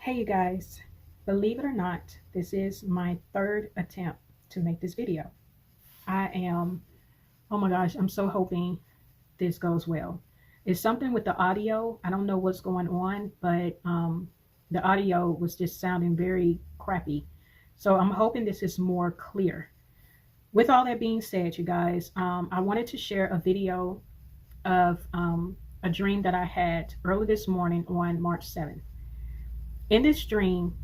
Hey you guys, believe it or not, this is my third attempt to make this video. I am, oh my gosh, I'm so hoping this goes well. It's something with the audio. I don't know what's going on, but the audio was just sounding very crappy. So I'm hoping this is more clear. With all that being said, you guys, I wanted to share a video of a dream that I had early this morning on March 7th. In this dream,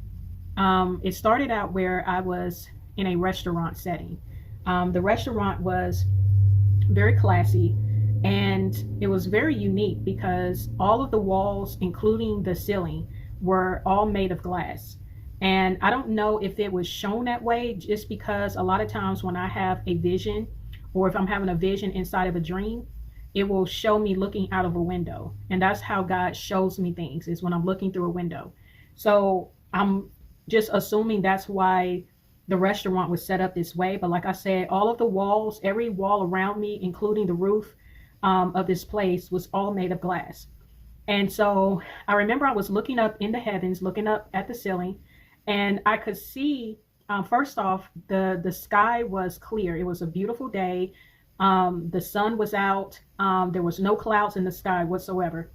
it started out where I was in a restaurant setting. The restaurant was very classy and it was very unique because all of the walls, including the ceiling, were all made of glass. And I don't know if it was shown that way, just because a lot of times when I have a vision, or if I'm having a vision inside of a dream, it will show me looking out of a window. And that's how God shows me things, is when I'm looking through a window. So I'm just assuming that's why the restaurant was set up this way. But like I said, all of the walls, every wall around me, including the roof of this place, was all made of glass. And so I remember I was looking up in the heavens, looking up at the ceiling, and I could see, first off, the sky was clear. It was a beautiful day. The sun was out. There was no clouds in the sky whatsoever.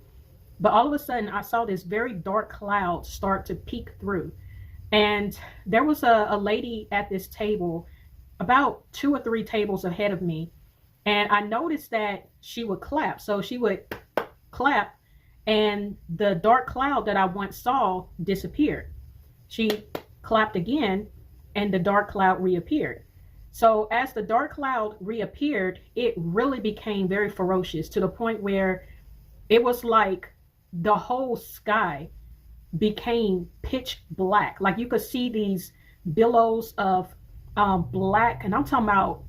But all of a sudden, I saw this very dark cloud start to peek through. And there was a lady at this table, about 2 or 3 tables ahead of me. And I noticed that she would clap. So she would clap, and the dark cloud that I once saw disappeared. She clapped again, and the dark cloud reappeared. So as the dark cloud reappeared, it really became very ferocious, to the point where it was like the whole sky became pitch black. Like you could see these billows of black, and I'm talking about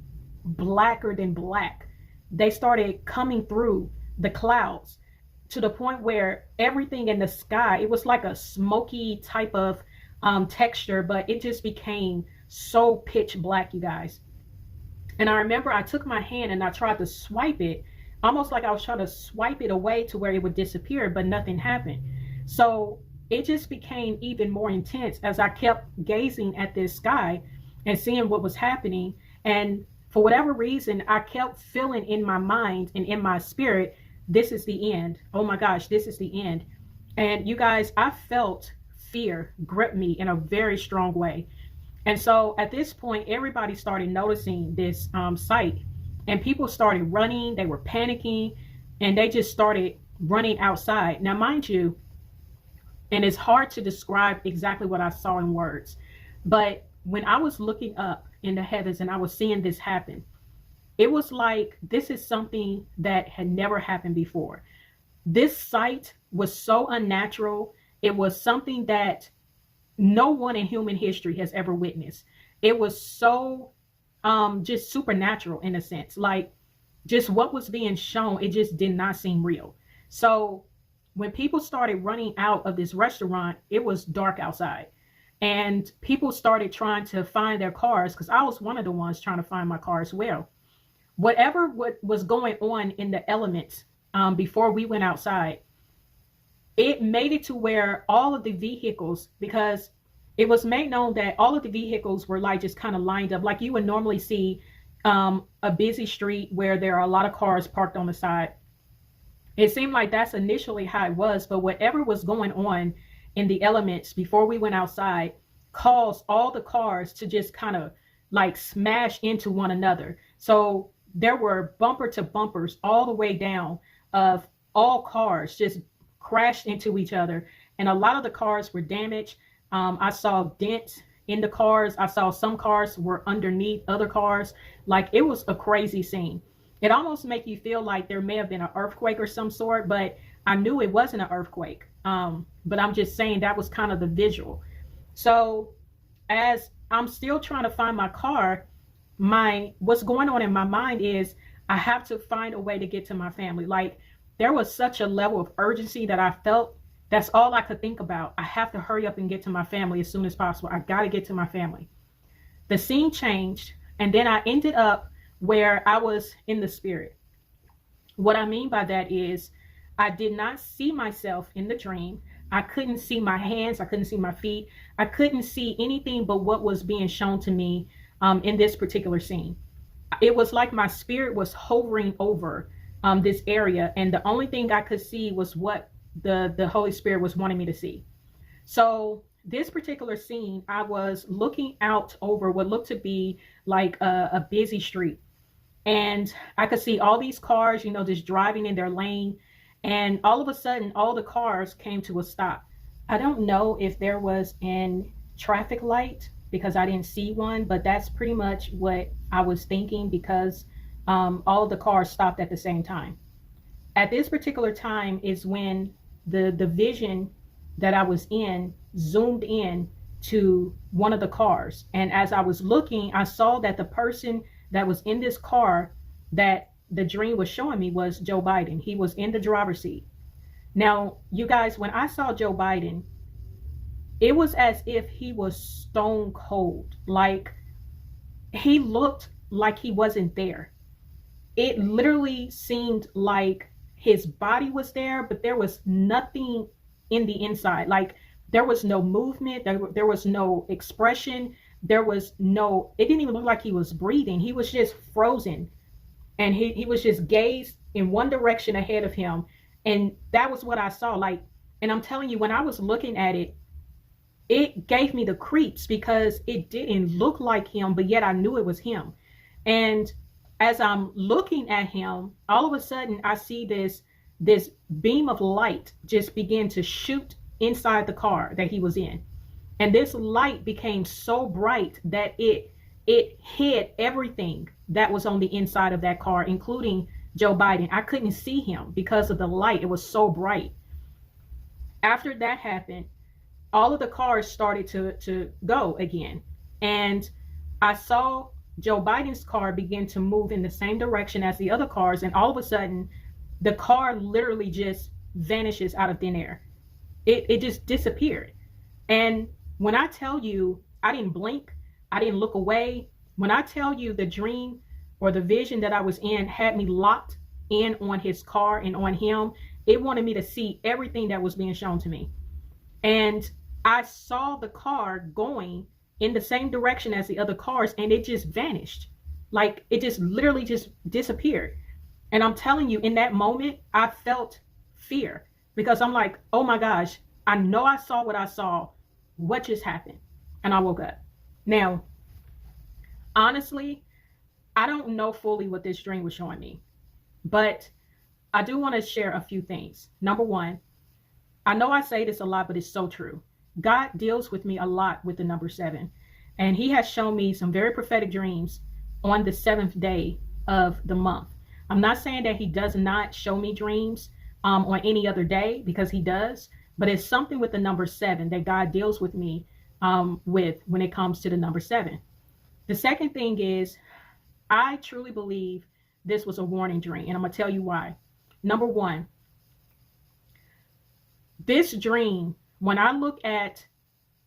blacker than black. They started coming through the clouds to the point where everything in the sky, it was like a smoky type of texture, but it just became so pitch black, you guys. And I remember I took my hand and I tried to swipe it, almost like I was trying to swipe it away to where it would disappear, but nothing happened. So it just became even more intense as I kept gazing at this sky and seeing what was happening. And for whatever reason, I kept feeling in my mind and in my spirit, this is the end. Oh my gosh, this is the end. And you guys, I felt fear grip me in a very strong way. And so at this point, everybody started noticing this sight. And people started running, they were panicking, and they just started running outside. Now, mind you, and it's hard to describe exactly what I saw in words, but when I was looking up in the heavens and I was seeing this happen, it was like this is something that had never happened before. This sight was so unnatural. It was something that no one in human history has ever witnessed. It was so just supernatural in a sense, like just what was being shown, it just did not seem real. So when people started running out of this restaurant, it was dark outside, and people started trying to find their cars, because I was one of the ones trying to find my car as well. What was going on in the elements before we went outside, it made it to where all of the vehicles, because it was made known that all of the vehicles were like just kind of lined up like you would normally see a busy street where there are a lot of cars parked on the side. It seemed like that's initially how it was, but whatever was going on in the elements before we went outside caused all the cars to just kind of like smash into one another. So there were bumper to bumpers all the way down of all cars just crashed into each other, and a lot of the cars were damaged. I saw dents in the cars. I saw some cars were underneath other cars. Like it was a crazy scene. It almost make you feel like there may have been an earthquake or some sort, but I knew it wasn't an earthquake. But I'm just saying that was kind of the visual. So as I'm still trying to find my car, what's going on in my mind is I have to find a way to get to my family. Like there was such a level of urgency that I felt. That's all I could think about. I have to hurry up and get to my family as soon as possible. I got to get to my family. The scene changed, and then I ended up where I was in the spirit. What I mean by that is I did not see myself in the dream. I couldn't see my hands. I couldn't see my feet. I couldn't see anything but what was being shown to me in this particular scene. It was like my spirit was hovering over this area, and the only thing I could see was what the Holy Spirit was wanting me to see. So this particular scene, I was looking out over what looked to be like a busy street, and I could see all these cars, you know, just driving in their lane, and all of a sudden, all the cars came to a stop. I don't know if there was an traffic light because I didn't see one, but that's pretty much what I was thinking because all of the cars stopped at the same time. At this particular time is when the vision that I was in zoomed in to one of the cars. And as I was looking, I saw that the person that was in this car that the dream was showing me was Joe Biden. He was in the driver's seat. Now, you guys, when I saw Joe Biden, it was as if he was stone cold. Like he looked like he wasn't there. It literally seemed like his body was there, but there was nothing in the inside. Like there was no movement, there was no expression, there was no, it didn't even look like he was breathing. He was just frozen, and he was just gazed in one direction ahead of him. And that was what I saw. Like, and I'm telling you, when I was looking at it, it gave me the creeps because it didn't look like him, but yet I knew it was him. And as I'm looking at him, all of a sudden I see this beam of light just begin to shoot inside the car that he was in. And this light became so bright that it hid everything that was on the inside of that car, including Joe Biden. I couldn't see him because of the light. It was so bright. After that happened, all of the cars started to go again. And I saw Joe Biden's car begin to move in the same direction as the other cars. And all of a sudden, the car literally just vanishes out of thin air. It just disappeared. And when I tell you, I didn't blink, I didn't look away. When I tell you the dream or the vision that I was in had me locked in on his car and on him, it wanted me to see everything that was being shown to me. And I saw the car going in the same direction as the other cars, and it just vanished. Like it just literally just disappeared. And I'm telling you, in that moment, I felt fear because I'm like, oh my gosh, I know I saw what I saw. What just happened? And I woke up. Now, honestly, I don't know fully what this dream was showing me, but I do want to share a few things. Number one, I know I say this a lot, but it's so true. God deals with me a lot with the number 7, and he has shown me some very prophetic dreams on the 7th day of the month. I'm not saying that he does not show me dreams on any other day, because he does, but it's something with the number 7 that God deals with me with when it comes to the number 7. The second thing is, I truly believe this was a warning dream, and I'm going to tell you why. Number one, this dream, when I look at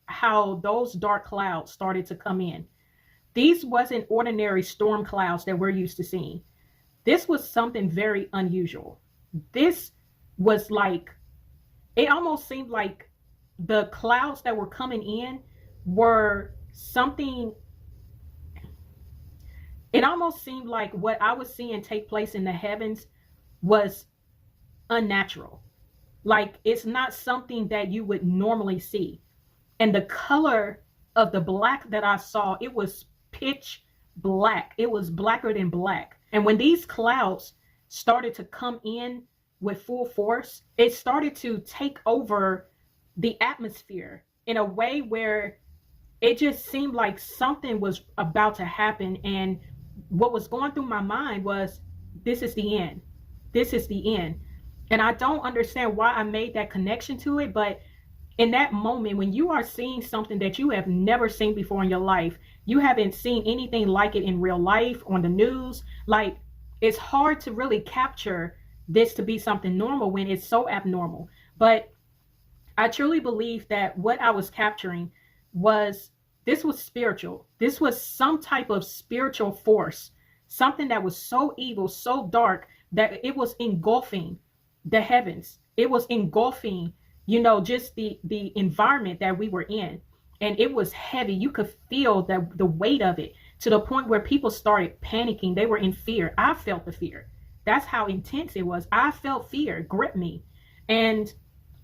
how those dark clouds started to come in, these wasn't ordinary storm clouds that we're used to seeing. This was something very unusual. This was like, it almost seemed like the clouds that were coming in were something. It almost seemed like what I was seeing take place in the heavens was unnatural. Like it's not something that you would normally see. And the color of the black that I saw, it was pitch black. It was blacker than black. And when these clouds started to come in with full force, it started to take over the atmosphere in a way where it just seemed like something was about to happen. And what was going through my mind was, this is the end. This is the end. And I don't understand why I made that connection to it, but in that moment, when you are seeing something that you have never seen before in your life, you haven't seen anything like it in real life, on the news, like it's hard to really capture this to be something normal when it's so abnormal. But I truly believe that what I was capturing was, this was spiritual. This was some type of spiritual force, something that was so evil, so dark, that it was engulfing the heavens. It was engulfing just the environment that we were in. And it was heavy. You could feel the weight of it, to the point where people started panicking. They were in fear. I felt the fear. That's how intense it was. I felt fear grip me. And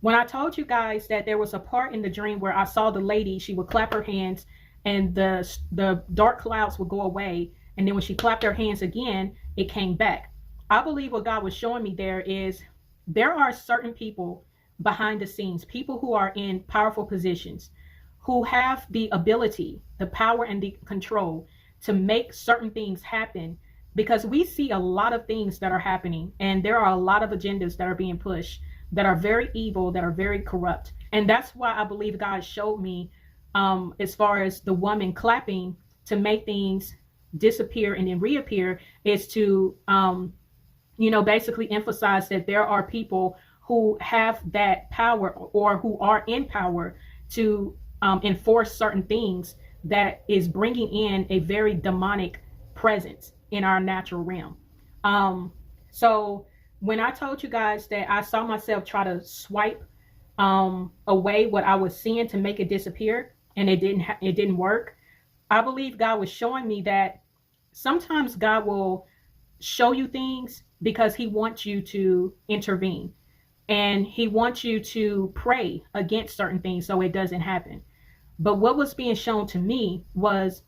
when I told you guys that there was a part in the dream where I saw the lady, she would clap her hands and the dark clouds would go away. And then when she clapped her hands again, it came back. I believe what God was showing me there is there are certain people behind the scenes, people who are in powerful positions, who have the ability, the power, and the control to make certain things happen, because we see a lot of things that are happening, and there are a lot of agendas that are being pushed that are very evil, that are very corrupt. And that's why I believe God showed me, as far as the woman clapping to make things disappear and then reappear, is to basically emphasize that there are people who have that power, or who are in power to enforce certain things that is bringing in a very demonic presence in our natural realm. So when I told you guys that I saw myself try to swipe away what I was seeing to make it disappear, and it didn't work, I believe God was showing me that sometimes God will show you things because he wants you to intervene, and he wants you to pray against certain things so it doesn't happen. But what was being shown to me was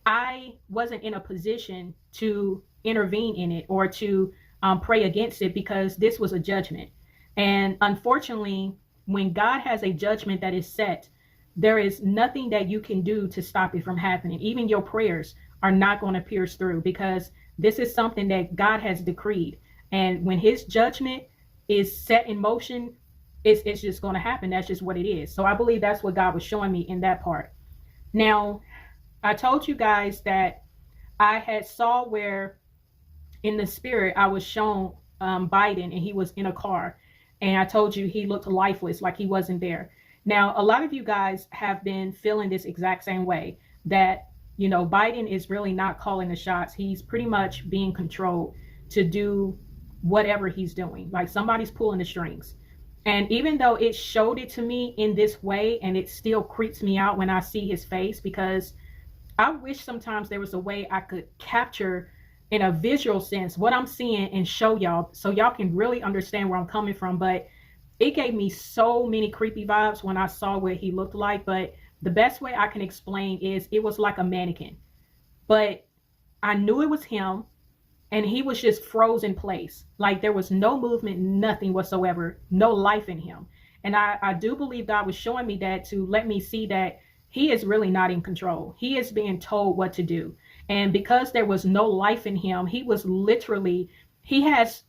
I wasn't in a position to intervene in it, or to pray against it, because this was a judgment. And unfortunately, when God has a judgment that is set, there is nothing that you can do to stop it from happening. Even your prayers are not going to pierce through, because this is something that God has decreed. And when his judgment is set in motion, it's just going to happen. That's just what it is. So I believe that's what God was showing me in that part. Now, I told you guys that I had saw where in the spirit I was shown Biden, and he was in a car, and I told you he looked lifeless, like he wasn't there. Now, a lot of you guys have been feeling this exact same way, that Biden is really not calling the shots. He's pretty much being controlled to do whatever he's doing. Like somebody's pulling the strings. And even though it showed it to me in this way, and it still creeps me out when I see his face, because I wish sometimes there was a way I could capture in a visual sense what I'm seeing and show y'all, so y'all can really understand where I'm coming from. But it gave me so many creepy vibes when I saw what he looked like. But the best way I can explain is it was like a mannequin, but I knew it was him, and he was just frozen in place. Like there was no movement, nothing whatsoever, no life in him. And I do believe God was showing me that to let me see that he is really not in control. He is being told what to do. And because there was no life in him, he was literally, he has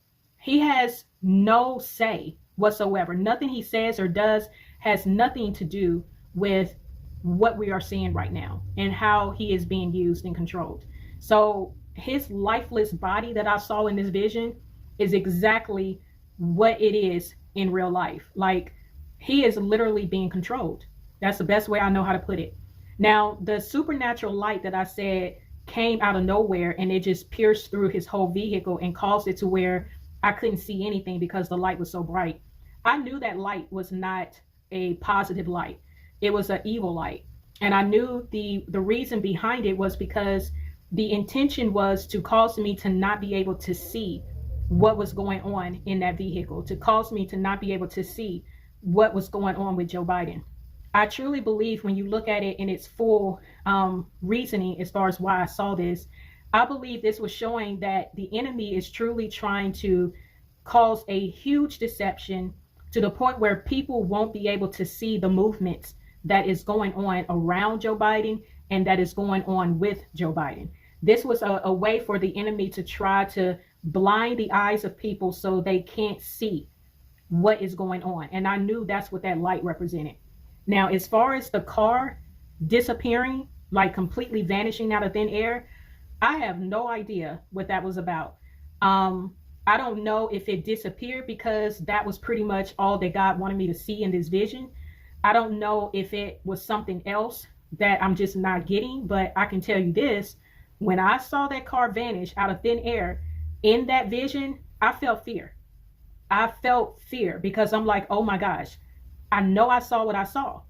no say whatsoever. Nothing he says or does has nothing to do with what we are seeing right now and how he is being used and controlled. So his lifeless body that I saw in this vision is exactly what it is in real life. Like he is literally being controlled. That's the best way I know how to put it. Now, the supernatural light that I said came out of nowhere, and it just pierced through his whole vehicle and caused it to where I couldn't see anything because the light was so bright. I knew that light was not a positive light. It was an evil light. And I knew the reason behind it was because the intention was to cause me to not be able to see what was going on in that vehicle, to cause me to not be able to see what was going on with Joe Biden. I truly believe when you look at it in its full reasoning as far as why I saw this, I believe this was showing that the enemy is truly trying to cause a huge deception to the point where people won't be able to see the movements that is going on around Joe Biden and that is going on with Joe Biden. This was a way for the enemy to try to blind the eyes of people so they can't see what is going on. And I knew that's what that light represented. Now, as far as the car disappearing, like completely vanishing out of thin air, I have no idea what that was about. I don't know if it disappeared because that was pretty much all that God wanted me to see in this vision. I don't know if it was something else that I'm just not getting, but I can tell you this. When I saw that car vanish out of thin air in that vision, I felt fear. I felt fear because I'm like, oh my gosh, I know I saw what I saw.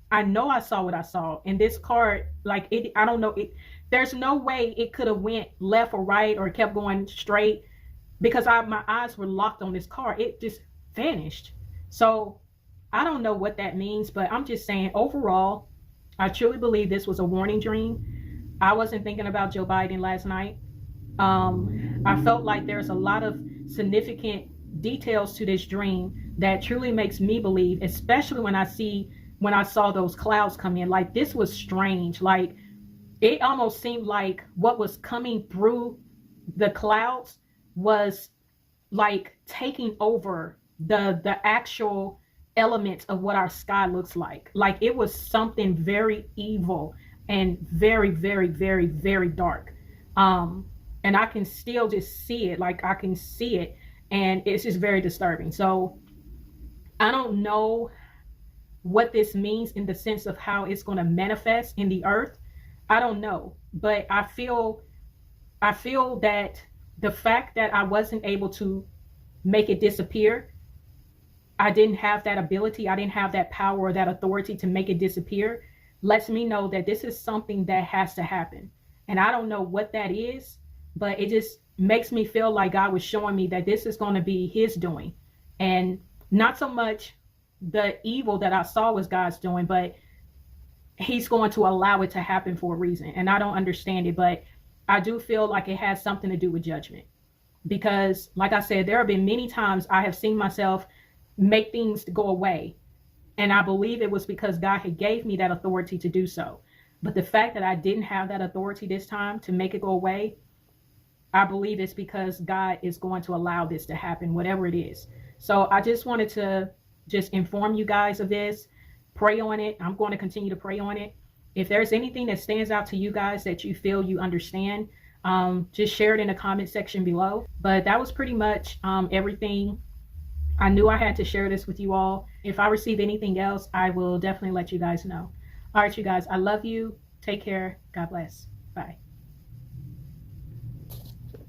I know I saw what I saw. And this card, like it, I don't know, it, there's no way it could have went left or right or kept going straight because my eyes were locked on this card. It just vanished. So I don't know what that means, but I'm just saying overall, I truly believe this was a warning dream. I wasn't thinking about Joe Biden last night. I felt like there's a lot of significant details to this dream that truly makes me believe, especially when I saw those clouds come in. Like this was strange. Like it almost seemed like what was coming through the clouds was like taking over the actual elements of what our sky looks like. Like it was something very evil and very, very, very, very dark. And I can still just see it. Like I can see it, and it's just very disturbing. So I don't know what this means in the sense of how it's going to manifest in the earth. I don't know, but I feel that the fact that I wasn't able to make it disappear, I didn't have that ability, I didn't have that power or that authority to make it disappear, lets me know that this is something that has to happen. And I don't know what that is, but it just makes me feel like God was showing me that this is going to be his doing. And not so much the evil that I saw was God's doing, but he's going to allow it to happen for a reason. And I don't understand it, but I do feel like it has something to do with judgment. Because like I said, there have been many times I have seen myself make things go away. And I believe it was because God had gave me that authority to do so. But the fact that I didn't have that authority this time to make it go away, I believe it's because God is going to allow this to happen, whatever it is. So I just wanted to just inform you guys of this, pray on it. I'm going to continue to pray on it. If there's anything that stands out to you guys that you feel you understand, just share it in the comment section below. But that was pretty much everything. I knew I had to share this with you all. If I receive anything else, I will definitely let you guys know. All right, you guys, I love you. Take care. God bless. Bye.